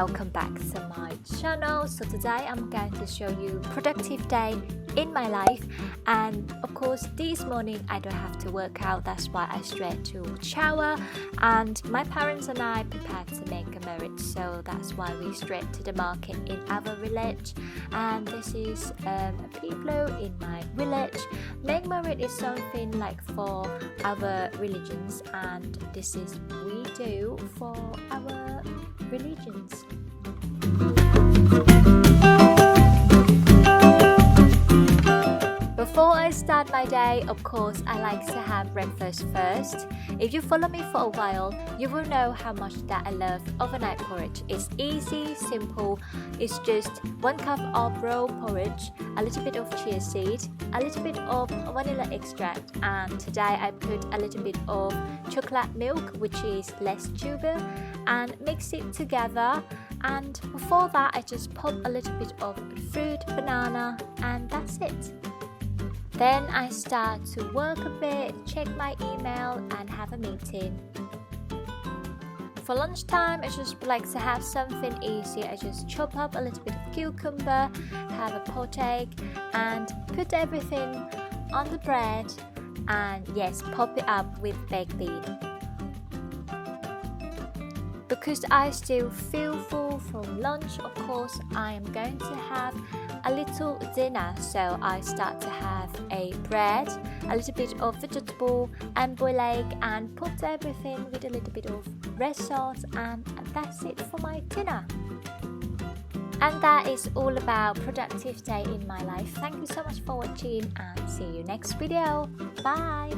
welcome back to my channel. So today I'm going to show you productive day in my life, and of course this morning I don't have to work out, that's why I straight to shower, and my parents and I prepared to make a marriage, so that's why we straight to the market in our village. And this is a people in my village. Make marriage is something like for our religions, and this is we do for our religions. Before I start my day, of course, I like to have breakfast first. If you follow me for a while, you will know how much that I love overnight porridge. It's easy, simple. It's just 1 cup of raw porridge, a little bit of chia seed, a little bit of vanilla extract, and today I put a little bit of chocolate milk, which is less sugar, and mix it together. And before that, I just pop a little bit of fruit, banana, and that's it. Then I start to work a bit, check my email and have a meeting. For lunchtime, I just like to have something easy. I just chop up a little bit of cucumber, have a potato, and put everything on the bread, and yes, pop it up with baked bean. Because I still feel full from lunch, of course, I am going to have a little dinner. So I start to have a bread, a little bit of vegetable and boiled egg, and put everything with a little bit of red sauce, and that's it for my dinner. And that is all about productive day in my life. Thank you so much for watching, and see you next video. Bye!